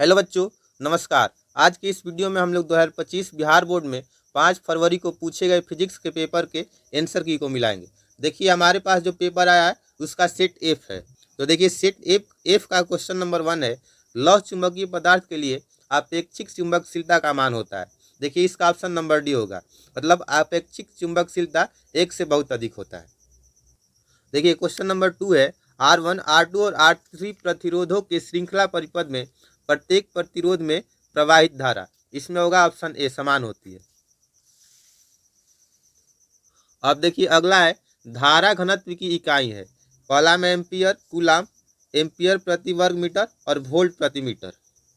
Hello बच्चों, नमस्कार। आज की इस वीडियो में हम लोग 2025 बिहार बोर्ड में 5 फरवरी को पूछे गए फिजिक्स के पेपर के आंसर की को मिलाएंगे। देखिए हमारे पास जो पेपर आया है उसका सेट एफ है। तो देखिए सेट एफ का क्वेश्चन नंबर 1 है, लौह चुंबकीय पदार्थ के लिए आपेक्षिक चुंबकशीलता का मान होता है। देखिए इसका ऑप्शन नंबर डी होगा, मतलब आपेक्षिक चुंबकशीलता 1 से बहुत अधिक होता है। देखिए क्वेश्चन नंबर 2 है, R1, R2 और R3 प्रतिरोधों के श्रृंखला परिपथ में प्रत्येक प्रतिरोध में प्रवाहित धारा, इसमें होगा ऑप्शन ए समान होती है। अब देखिए अगला है, धारा घनत्व की इकाई है, पहला में एम्पियर, कूलाम, एम्पियर प्रति वर्ग मीटर और वोल्ट प्रति मीटर।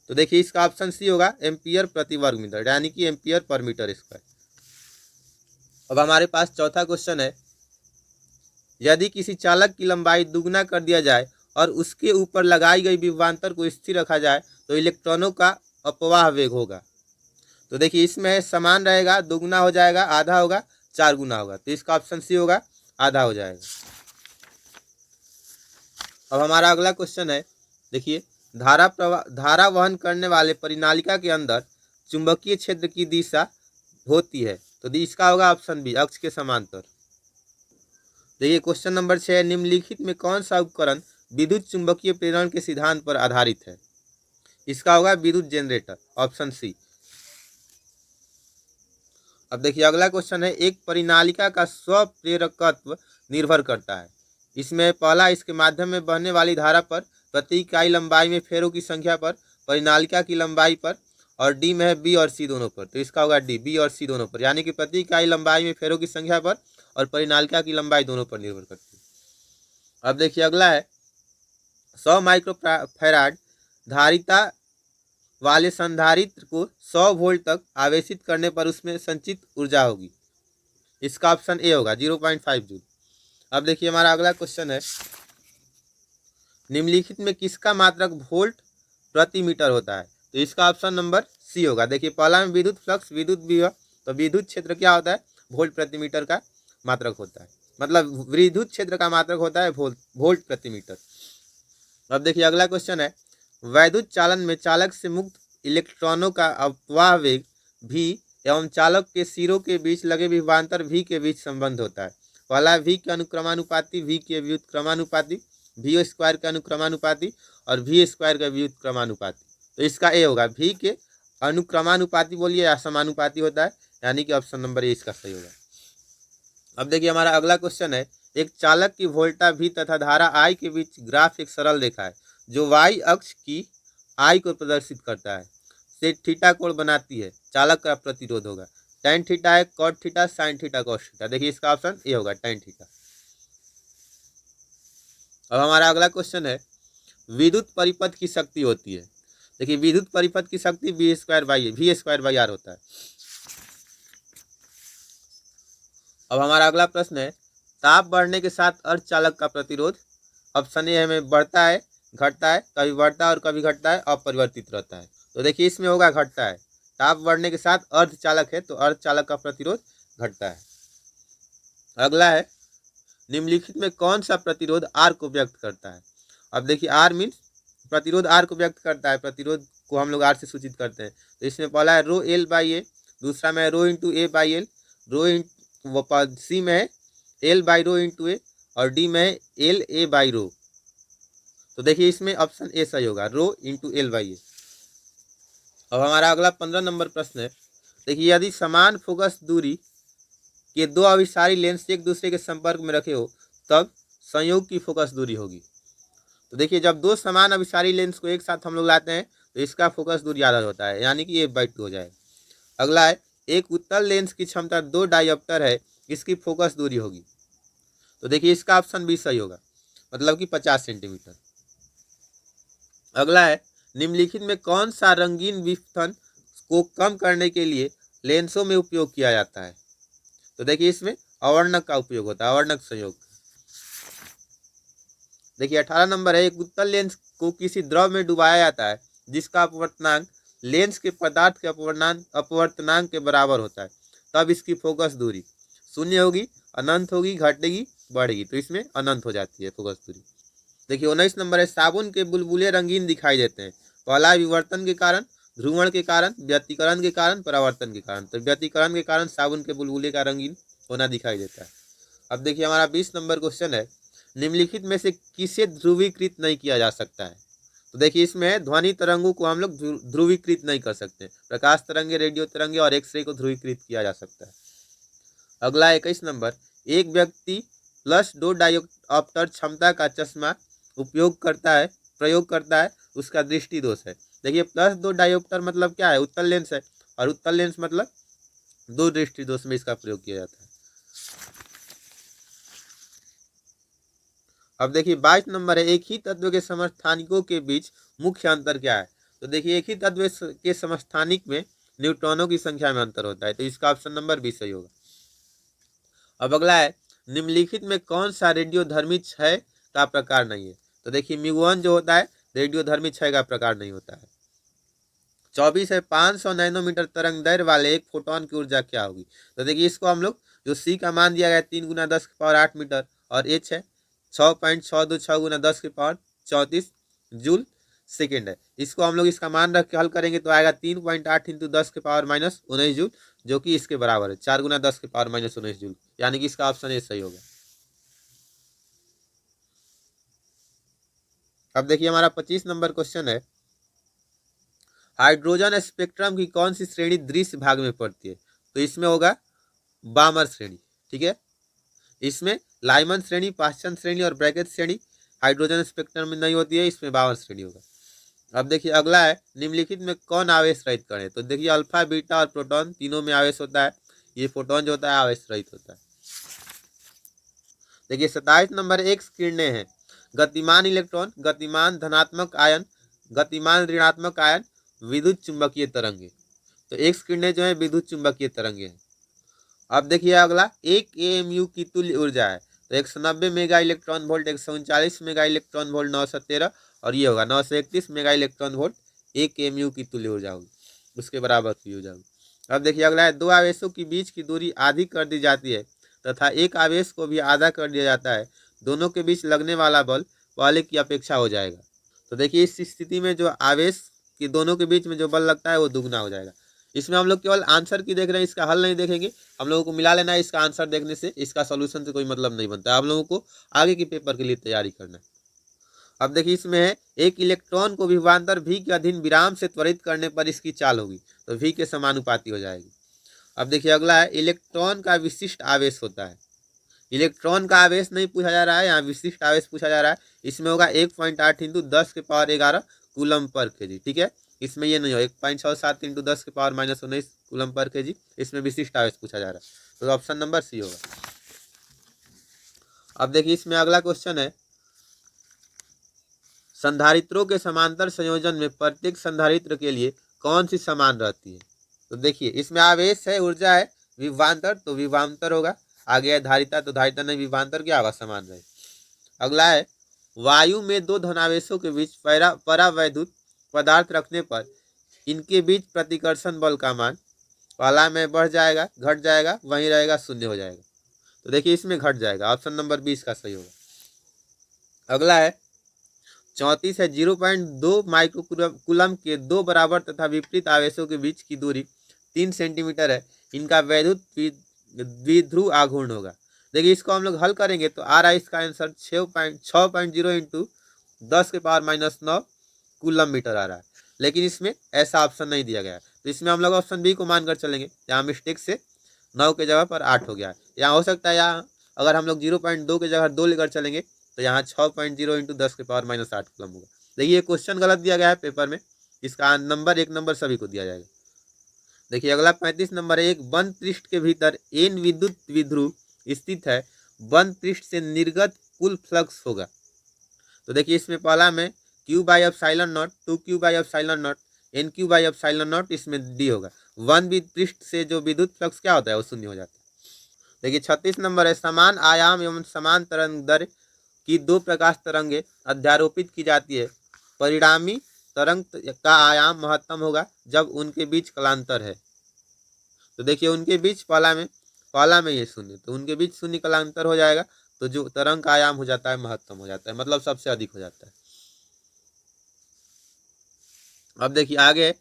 तो देखिए इसका ऑप्शन सी होगा एम्पियर प्रति वर्ग मीटर, यानी कि एम्पियर पर मीटर स्क्वायर। अब हमारे पास चौथा क्वेश्चन है, यदि किसी चालक की लंबाई दुगना कर दिया जाए और उसके ऊपर लगाई गई विभवांतर को स्थिर रखा जाए तो इलेक्ट्रॉनों का अपवाह वेग होगा। तो देखिए इसमें समान रहेगा, दुगना हो जाएगा, आधा होगा, 4 गुना होगा। तो इसका ऑप्शन सी होगा, आधा हो जाएगा। अब हमारा अगला क्वेश्चन है, देखिए धारा वहन करने वाले परिनालिका के अंदर चुंबकीय क्षेत्र की दिशा होती है। तो इसका होगा ऑप्शन बी, अक्ष के समांतर। देखिए क्वेश्चन नंबर 6, निम्नलिखित में कौन सा उपकरण विद्युत चुंबकीय प्रेरण के सिद्धांत पर आधारित है? इसका होगा विद्युत जनरेटर, ऑप्शन सी। अब देखिए अगला क्वेश्चन है, एक परिनालिका का स्वप्रेरकत्व निर्भर करता है। इसमें पहला, इसके माध्यम में बहने वाली धारा पर, प्रति इकाई लंबाई में फेरों की संख्या पर, परिनालिका की लंबाई पर, और डी में है बी और सी दोनों पर। तो इसका होगा डी, बी और सी दोनों पर, यानी कि प्रति इकाई लंबाई में फेरों की संख्या पर और परिनालिका की लंबाई दोनों पर निर्भर करती है। अब देखिए अगला है, 100 माइक्रोफैराड धारिता वाले संधारित्र को 100 वोल्ट तक आवेशित करने पर उसमें संचित ऊर्जा होगी। इसका ऑप्शन ए होगा 0.5 जूल। अब देखिए हमारा अगला क्वेश्चन है, निम्नलिखित में किसका मात्रक वोल्ट प्रति मीटर होता है? तो इसका ऑप्शन नंबर सी होगा। देखिए पहला में विद्युत फ्लक्स, विद्युत विभव, तो विद्युत क्षेत्र क्या होता है? वोल्ट प्रति मीटर का मात्रक होता है, मतलब विद्युत क्षेत्र का मात्रक होता है वोल्ट प्रति मीटर। अब देखिए अगला क्वेश्चन है, वैद्युत चालन में चालक से मुक्त इलेक्ट्रॉनों का अपवाह वेग भी एवं चालक के सिरों के बीच लगे विभवांतर भी के बीच संबंध होता है। पहला वी के अनुक्रमानुपाती, वी के व्युत्क्रमानुपाती, वी स्क्वायर के अनुक्रमानुपाती और वी स्क्वायर का व्युत्क्रमानुपाती। तो इसका ए होगा, वी के अनुक्रमानुपाती बोलिए या समानुपाती होता है, यानी कि ऑप्शन नंबर ए इसका सही होगा। अब देखिए हमारा अगला क्वेश्चन है, एक चालक की वोल्टा V तथा धारा I के बीच ग्राफ एक सरल रेखा है जो y अक्ष की I को प्रदर्शित करता है, से थीटा कोण बनाती है। चालक का प्रतिरोध होगा tan थीटा है, cot theta, sin theta, cos theta. देखिए इसका ऑप्शन ए होगा tan थीटा। अब हमारा अगला क्वेश्चन है, विद्युत परिपथ की शक्ति होती है। देखिए विद्युत परिपथ की शक्ति वी स्क्वायर बाई आर होता है। अब हमारा अगला प्रश्न है, ताप बढ़ने के साथ अर्धचालक का प्रतिरोध, ऑप्शन ए में बढ़ता है, घटता है, कभी बढ़ता है और कभी घटता है, अपरिवर्तित रहता है। तो देखिए इसमें होगा घटता है। ताप बढ़ने के साथ अर्धचालक है तो अर्धचालक का प्रतिरोध घटता है। अगला है, निम्नलिखित में कौन सा प्रतिरोध आर को व्यक्त करता है? अब देखिए आर मीन्स प्रतिरोध आर को व्यक्त करता है, प्रतिरोध को हम लोग आर से सूचित करते हैं। तो इसमें पहला है रो एल बाई ए, दूसरा में rho into A by L, सी में है एल बाई रो इंटू ए और डी में है एल ए बाई रो। तो देखिए इसमें ऑप्शन ए सही होगा, रो इंटू एल बाई ए। अब हमारा अगला 15 नंबर प्रश्न है, देखिए यदि समान फोकस दूरी के दो अभिसारी लेंस एक दूसरे के संपर्क में रखे हो तब संयोग की फोकस दूरी होगी। तो देखिए जब दो समान अभिसारी लेंस को एक साथ हम लोग लाते हैं तो इसका फोकस दूरी आधा होता है, यानी कि f/2 हो जाएगा। अगला है, एक उत्तल लेंस की क्षमता 2 डायोप्टर है, इसकी फोकस दूरी होगी। तो देखिए इसका ऑप्शन बी सही होगा, मतलब कि 50 सेंटीमीटर। अगला है, निम्नलिखित में कौन सा रंगीन विपथन को कम करने के लिए लेंसों में उपयोग किया जाता है? तो देखिए इसमें अवर्णक का उपयोग होता है, अवर्णक संयोग। देखिए 18 नंबर है, एक उत्तल लेंस को किसी द्रव में डुबाया जाता है जिसका अपवर्तनांक लेंस के पदार्थ के अपवर्तनांक के बराबर होता है, तब इसकी फोकस दूरी शून्य होगी, अनंत होगी, घटेगी, बढ़ेगी। तो इसमें अनंत हो जाती है फोकस दूरी। देखिए 19 नंबर है, साबुन के बुलबुले रंगीन दिखाई देते हैं, पहला है विवर्तन के कारण, ध्रुवण के कारण, व्यतिकरण के कारण, परावर्तन के कारण। तो व्यतिकरण के कारण साबुन के बुलबुले का रंगीन होना दिखाई देता है। अब देखिए हमारा 20 नंबर क्वेश्चन है, निम्नलिखित में से किसे ध्रुवीकृत नहीं किया जा सकता है। तो देखिए इसमें है ध्वनि तरंगों को हम लोग ध्रुवीकृत नहीं कर सकते, प्रकाश तरंगे, रेडियो तरंगे और एक्सरे को ध्रुवीकृत किया जा सकता है। अगला 21 नंबर, एक व्यक्ति +2 डायोप्टर क्षमता का चश्मा प्रयोग करता है, उसका दृष्टि दोष है। देखिए +2 डायोप्टर मतलब क्या है, उत्तल लेंस है, और उत्तल लेंस मतलब 2 दृष्टि दोष में इसका प्रयोग किया जाता है। अब देखिए 22 नंबर है, एक ही तत्व के समस्थानिकों के बीच मुख्य अंतर क्या है। तो देखिए एक ही तत्व के समस्थानिक में न्यूट्रॉनों की संख्या में अंतर होता है, तो इसका ऑप्शन नंबर 20 सही होगा। अब अगला है, निम्नलिखित में कौन सा रेडियोधर्मी क्षय का प्रकार नहीं है। तो देखिए म्यू1 जो होता है रेडियोधर्मी क्षय का प्रकार नहीं होता है। 24 है, 500 नैनोमीटर तरंग दैर्घ्य वाले एक फोटोन की ऊर्जा क्या होगी। तो देखिए इसको हम लोग, जो सी का मान दिया गया 3 × 10⁸ मीटर और एच है 6.626 × 10⁻34 जूल सेकेंड है, इसको हम लोग इसका मान रख के हल करेंगे तो आएगा 3.8 × 10⁻−19 जूल, जो कि इसके बराबर है 4 × 10⁻−19 जूल, यानी कि इसका ऑप्शन ए सही होगा। अब देखिए हमारा 25 नंबर क्वेश्चन है, हाइड्रोजन स्पेक्ट्रम की कौन सी श्रेणी दृश्य भाग में पड़ती है। तो इसमें होगा बामर श्रेणी, ठीक है। इसमें लाइमन श्रेणी, पाश्चन श्रेणी और ब्रैकेट श्रेणी हाइड्रोजन स्पेक्ट्रम में नहीं होती है, इसमें बामर श्रेणी होगा। अब देखिए अगला है, निम्नलिखित में कौन आवेश रहित कण है। तो देखिए अल्फा, बीटा और प्रोटॉन तीनों में आवेश होता है, ये फोटोन जो होता है आवेश रहित होता है। देखिए 27 नंबर, एक किरणें हैं, गतिमान इलेक्ट्रॉन, गतिमान धनात्मक आयन, गतिमान ऋणात्मक आयन, विद्युत चुंबकीय तरंगे। तो एक किरणें जो है विद्युत चुंबकीय तरंगे हैं। अब देखिए अगला, एक AMU की तुल्य ऊर्जा है। तो 190 mega electron volt, 139 mega electron volt, 913 और ये होगा 931 मेगा इलेक्ट्रॉन वोल्ट, एक AMU की तुल्य ऊर्जा होगी, उसके बराबर की ऊर्जा होगी। अब देखिए अगला है, दो आवेशों के बीच की दूरी आधी कर दी जाती है तथा एक आवेश को भी आधा कर दिया जाता है, दोनों के बीच लगने वाला बल पहले की अपेक्षा हो जाएगा। तो देखिए इस स्थिति में जो आवेश की दोनों के बीच में जो बल लगता है वो दुगना हो जाएगा। इसमें हम लोग केवल आंसर की देख रहे हैं, इसका हल नहीं देखेंगे, हम लोगों को मिला लेना है। इसका आंसर देखने से इसका सॉल्यूशन से कोई मतलब नहीं बनता है, आप लोगों को आगे की पेपर के लिए तैयारी करना है। अब देखिए इसमें है, एक इलेक्ट्रॉन को विभवांतर V के अधीन विराम से त्वरित करने पर इसकी चाल होगी, तो V के समानुपाती हो जाएगी। अब देखिए अगला है, इलेक्ट्रॉन का विशिष्ट आवेश होता है। इलेक्ट्रॉन का आवेश नहीं पूछा जा रहा है, यहाँ विशिष्ट आवेश पूछा जा रहा है। इसमें होगा 1.8 × 10⁻11 कूलम पर केजी, ठीक है। इसमें ये नहीं हो 1.67 × 10⁻−19 कूलम पर केजी, इसमें विशिष्ट आवेश पूछा जा रहा है, तो ऑप्शन नंबर सी होगा। अब देखिए इसमें अगला क्वेश्चन है, संधारित्रों के समांतर संयोजन में प्रत्येक संधारित्र के लिए कौन सी समान रहती है। तो देखिए इसमें आवेश है, ऊर्जा है, विभवांतर तो विभवांतर होगा, आगे है धारिता तो धारिता नहीं, विभवांतर क्या होगा, समान रहे। अगला है, वायु में दो धनावेशों के बीच परावैद्युत पदार्थ रखने पर इनके बीच प्रतिकर्षण बल का मान पहला में बढ़ जाएगा, घट जाएगा, वहीं रहेगा, शून्य हो जाएगा। तो देखिए इसमें घट जाएगा, ऑप्शन नंबर 20 का सही होगा। अगला है 34 है, 0.2 माइक्रोकूलम के दो बराबर तथा विपरीत आवेशों के बीच की दूरी 3 सेंटीमीटर है, इनका वैद्युत द्विध्रुव आघूर्ण होगा। देखिए इसको हम लोग हल करेंगे तो आ रहा है इसका आंसर 6.0 × 10⁻⁹ कूलम मीटर आ रहा है, लेकिन इसमें ऐसा ऑप्शन नहीं दिया गया है, तो इसमें हम लोग ऑप्शन बी को मानकर चलेंगे। यहाँ मिस्टेक से 9 के जगह पर 8 हो गया है, यहाँ हो सकता है यहाँ अगर हम लोग 0.2 के जगह 2 लेकर चलेंगे तो यहाँ 6.0 × 10⁻⁸ कूलम होगा। देखिए क्वेश्चन गलत दिया गया है पेपर में, इसका नंबर 1 नंबर सभी को दिया जाएगा। देखिए अगला 35 नंबर है, एक बंद पृष्ठ के भीतर n विद्युत द्विध्रुव स्थित है, बंद पृष्ठ से निर्गत कुल फ्लक्स होगा। तो देखिए इसमें पहला में Q/ε0, 2Q/ε0, NQ/ε0, इसमें D होगा। वन पृष्ठ से जो विद्युत फ्लक्स क्या होता है वो शून्य हो जाता है। देखिए 36 नंबर है, समान आयाम एवं समान तरंग दर की दो प्रकाश तरंगे अध्यारोपित की जाती है, परिणामी तरंग का आयाम महत्तम होगा जब उनके बीच कलांतर है। तो देखिए उनके बीच पहला में ये शून्य, तो उनके बीच शून्य कलांतर हो जाएगा, तो जो तरंग का आयाम हो जाता है महत्तम हो जाता है, मतलब सबसे अधिक हो जाता है। अब देखिए आगे,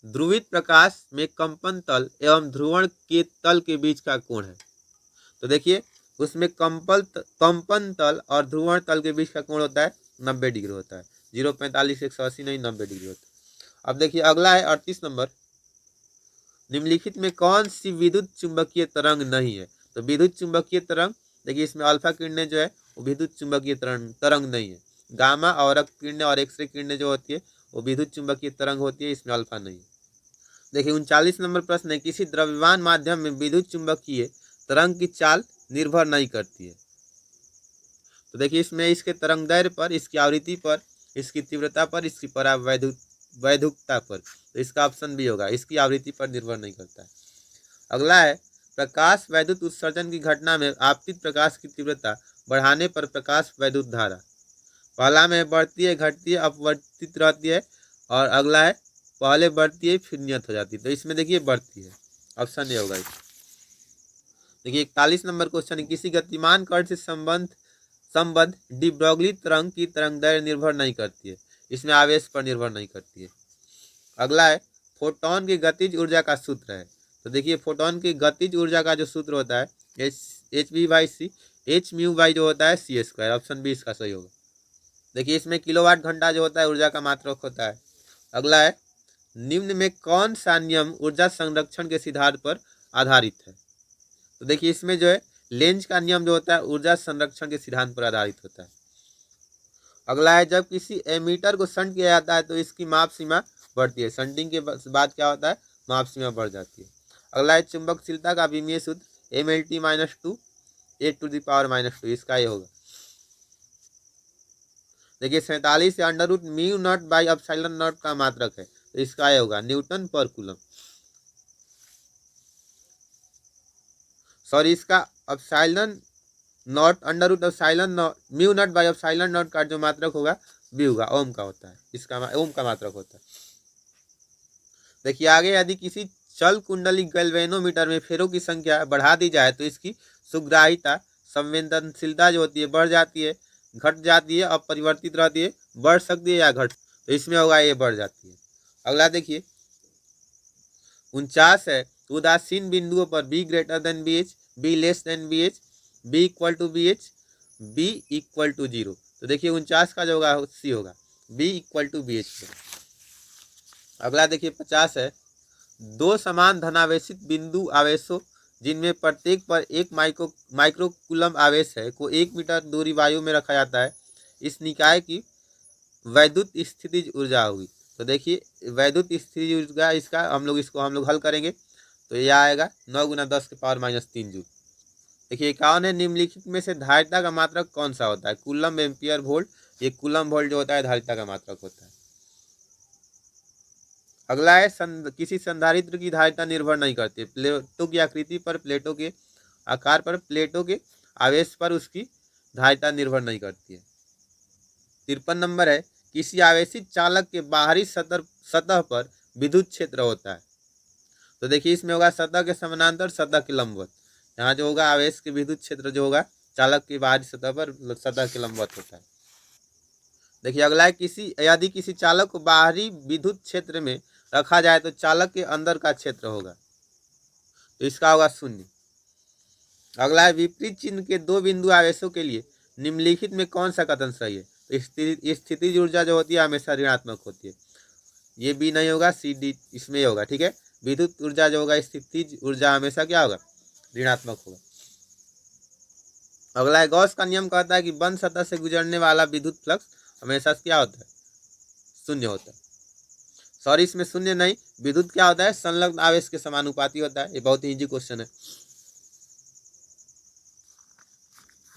ध्रुवित प्रकाश में कंपन तल एवं ध्रुवण के तल के बीच का कोण है। तो देखिए उसमें कंपन तल और ध्रुवण तल के बीच का कोण होता है 90 डिग्री होता है। 045 180 नहीं 90 डिग्री होता है। अब देखिए अगला है 38 नंबर, निम्नलिखित में कौन सी विद्युत चुंबकीय तरंग नहीं है। तो विद्युत चुंबकीय तरंग, देखिए इसमें अल्फा किरणें जो है वो विद्युत चुंबकीय तरंग नहीं है। गामा और किरणें और एक्सरे किरणें जो होती है वो विद्युत चुंबकीय तरंग होती है, इसमें अल्फा नहीं है। देखिए 39 नंबर प्रश्न है, किसी द्रव्यमान माध्यम में विद्युत चुंबकीय तरंग की चाल निर्भर नहीं करती है। तो देखिए इसमें इसके तरंग दैर्ध्य पर, इसकी आवृत्ति पर, इसकी तीव्रता पर, इसकी वैधुकता पर। तो इसका ऑप्शन भी होगा, इसकी आवृत्ति पर निर्भर नहीं करता है। अगला है, प्रकाश वैद्युत उत्सर्जन की घटना में आपतित प्रकाश की तीव्रता बढ़ाने पर प्रकाश वैद्युत धारा, पहला में बढ़ती है, घटती है, अपवर्तित रहती है, और अगला है पहले बढ़ती है फिर नियत हो जाती है। तो इसमें देखिए बढ़ती है, ऑप्शन ए होगा। देखिए 41 नंबर क्वेश्चन है, किसी गतिमान कण से संबद्ध डी ब्रॉगली तरंग की तरंगदैर्घ्य निर्भर नहीं करती है, इसमें आवेश पर निर्भर नहीं करती है। अगला है, फोटोन की गतिज ऊर्जा का सूत्र है। तो देखिए फोटोन की गतिज ऊर्जा का जो सूत्र होता है Hv/c, h म्यू बाई जो होता है c²। ऑप्शन बी इसका सही होगा। देखिए इसमें किलोवाट घंटा जो होता है ऊर्जा का मात्रक होता है। अगला है, निम्न में कौन सा नियम ऊर्जा संरक्षण के सिद्धांत पर आधारित है। तो देखिए इसमें जो है लेंज का नियम जो होता है ऊर्जा संरक्षण के सिद्धांत पर आधारित होता है। अगला है, जब किसी एमीटर को शंट किया जाता है तो इसकी माप सीमा बढ़ती है, शंटिंग के बाद क्या होता है, माप सीमा बढ़ जाती है। अगला है, चुंबकशीलता का विमीय सूत्र MLT-2 8⁻², इसका ये होगा। देखिए 47 से under root mu naught by epsilon naught का मात्रक है, तो इसका ये होगा न्यूटन पर कूलम। सॉरी, इसका epsilon naught under root epsilon naught mu naught by epsilon naught का जो मात्रक होगा भी होगा, ओम का होता है, इसका ओम का मात्रक होता है। देखिए आगे, यदि किसी चल कुंडली गैल्वेनोमीटर में फेरों की संख्या बढ़ा दी जाए तो इसकी सुग्राहिता संवेदनशीलता जो होती है बढ़ जाती है, घट जाती है, अपरिवर्तित रहती है, बढ़ सकती है या घट, तो इसमें होगा ये बढ़ जाती है। अगला देखिए 49 है, उदासीन बिंदुओं पर B greater than B H, B less than B H, B equal to B H, B equal to 0। तो देखिए 49 का जो होगा सी होगा, B equal to B H. अगला देखिए 50 है, दो समान धनावेशित बिंदु आवेशों जिनमें प्रत्येक पर एक माइक्रोकूलम आवेश है को 1 मीटर दूरी वायु में रखा जाता है, इस निकाय की वैद्युत स्थितिज ऊर्जा होगी। तो देखिए वैद्युत स्थितिज ऊर्जा, इसका हम लोग हल करेंगे तो यह आएगा 9×10⁻³ जूल। देखिए 51 है, निम्नलिखित में से धारिता का मात्रक कौन सा होता है, कूलम, एम्पियर, वोल्ट। ये कूलम वोल्ट जो होता है धारिता का मात्रक होता है। अगला है, किसी संधारित्र की धारिता निर्भर नहीं करती, प्लेटों की आकृति पर, प्लेटों के आकार पर, प्लेटों के आवेश पर उसकी धारिता निर्भर नहीं करती है। 53 नंबर है, किसी आवेशित चालक के बाहरी सतह पर विद्युत क्षेत्र होता है। तो देखिए इसमें होगा सतह के समानांतर, सतह के लंबवत। यहाँ जो होगा आवेश के विद्युत क्षेत्र जो होगा चालक की बाहरी सतह पर, सतह के लंबवत होता है। देखिए अगला है, यदि किसी चालक को बाहरी विद्युत क्षेत्र में रखा जाए तो चालक के अंदर का क्षेत्र होगा, तो इसका होगा 0। अगला है, विपरीत चिन्ह के दो बिंदु आवेशों के लिए निम्नलिखित में कौन सा कथन सही है। तो स्थितिज ऊर्जा जो होती है हमेशा ऋणात्मक होती है, ये भी नहीं होगा, सी डी इसमें होगा। ठीक है, विद्युत ऊर्जा जो होगा, स्थितिज ऊर्जा हमेशा क्या होगा, ऋणात्मक होगा। अगला है, गॉस का नियम कहता है कि बंद सतह से गुजरने वाला विद्युत फ्लक्स हमेशा क्या होता है, 0 होता है। सॉरी, इसमें 0 नहीं, विद्युत क्या होता है, संलग्न आवेश के समानुपाती होता है। ये बहुत ही इजी क्वेश्चन है।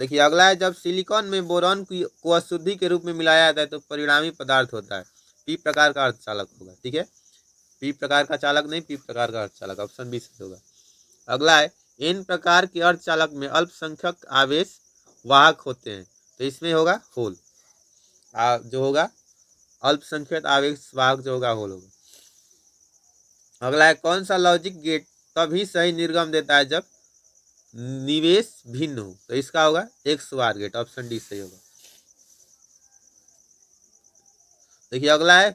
देखिए अगला है, जब सिलिकॉन में बोरॉन को अशुद्धि के रूप में मिलाया जाता है तो परिणामी पदार्थ होता है पी प्रकार का अर्धचालक होगा। ठीक है, पी प्रकार का चालक नहीं, पी प्रकार का अर्धचालक, ऑप्शन बी सही होगा। अगला है, एन प्रकार के अर्धचालक में अल्पसंख्यक आवेश वाहक होते हैं, तो इसमें होगा होल, जो होगा अल्पसंख्यक आवेश वाहक जो होगा होल होगा। अगला है, कौन सा लॉजिक गेट तभी सही निर्गम देता है जब निवेश भिन्न हो, तो इसका होगा XOR गेट, ऑप्शन डी सही होगा। देखिए अगला है,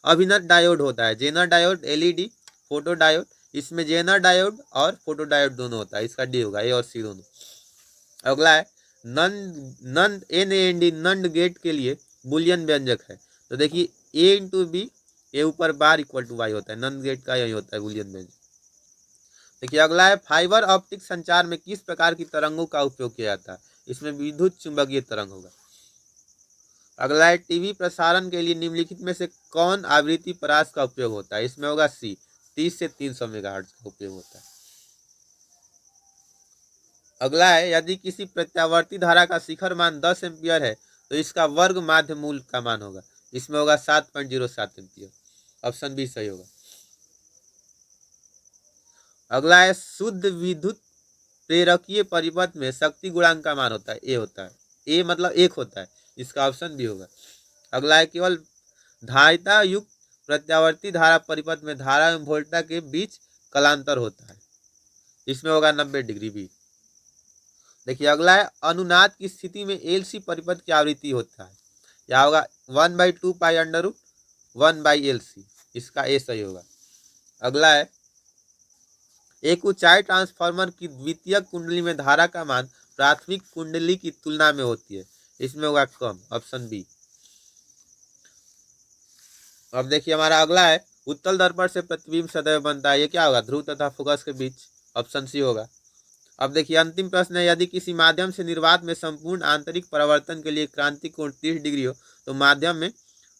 अभिनत डायोड होता है। Zener diode, LED, photo diode. इसमें जेनर डायोड और फोटो डायोड दोनों होता है। इसका डी होगा, ए और सी दोनों। अगला है नंद NAND नंद गेट के लिए बुलियन व्यंजक है। तो देखिए ए इंटू बी, ए ऊपर बार इक्वल टू वाई होता है। नंद गेट का यही होता है बुलियन व्यंजक। देखिए अगला है फाइबर ऑप्टिक संचार में किस प्रकार की तरंगों का उपयोग किया जाता है। इसमें विद्युत चुंबकीय तरंग होगा। अगला है टीवी प्रसारण के लिए निम्नलिखित में से कौन आवृत्ति परास का उपयोग होता है। इसमें होगा सी, 30 से 300 मेगाहर्ट्ज का उपयोग होता है। अगला है यदि किसी प्रत्यावर्ती धारा का शिखर मान 10 एम्पियर है तो इसका वर्ग माध्य मूल का मान होगा। इसमें होगा 7.07 एम्पियर। ऑप्शन बी सही होगा। अगला है शुद्ध विद्युत प्रेरकीय परिपथ में शक्ति गुणांक का मान होता है, ए होता है। ए मतलब 1 होता है। इसका ऑप्शन बी होगा। अगला है केवल धारिता युक्त प्रत्यावर्ती धारा परिपथ में धारा एवं वोल्टा के बीच कलांतर होता है। इसमें होगा 90 डिग्री बी। देखिए अगला है अनुनाद की स्थिति में एलसी परिपथ की आवृत्ति होता है। यह होगा 1/2 पाई अंडर रूट 1/LC। इसका ए सही होगा। अगला है एक ऊंचाई ट्रांसफार्मर की द्वितीयक कुंडली में धारा का मान प्राथमिक कुंडली की तुलना में होती है। इसमें होगा कम। Option B. अब देखिए हमारा अगला है उत्तल दर्पण से प्रतिबिंब सदैव बनता है। ये क्या होगा? ध्रुव तथा फोकस के बीच। ऑप्शन सी होगा। अब देखिए अंतिम प्रश्न है यदि किसी माध्यम से निर्वात में संपूर्ण आंतरिक परावर्तन के लिए क्रांति कोण 30 डिग्री हो तो माध्यम में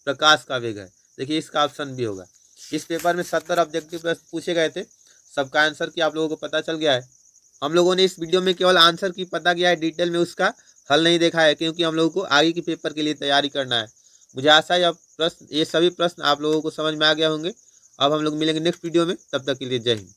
प्रकाश का वेग है। देखिए इसका ऑप्शन बी होगा। इस पेपर में 70 ऑब्जेक्टिव प्रश्न पूछे गए थे। सबका आंसर की आप लोगों को पता चल गया है। हम लोगों ने इस वीडियो में केवल आंसर की पता किया है, डिटेल में उसका हल नहीं देखा है, क्योंकि हम लोगों को आगे की पेपर के लिए तैयारी करना है। मुझे आशा है ये सभी प्रश्न आप लोगों को समझ में आ गया होंगे। अब हम लोग मिलेंगे नेक्स्ट वीडियो में, तब तक के लिए जय हिंद।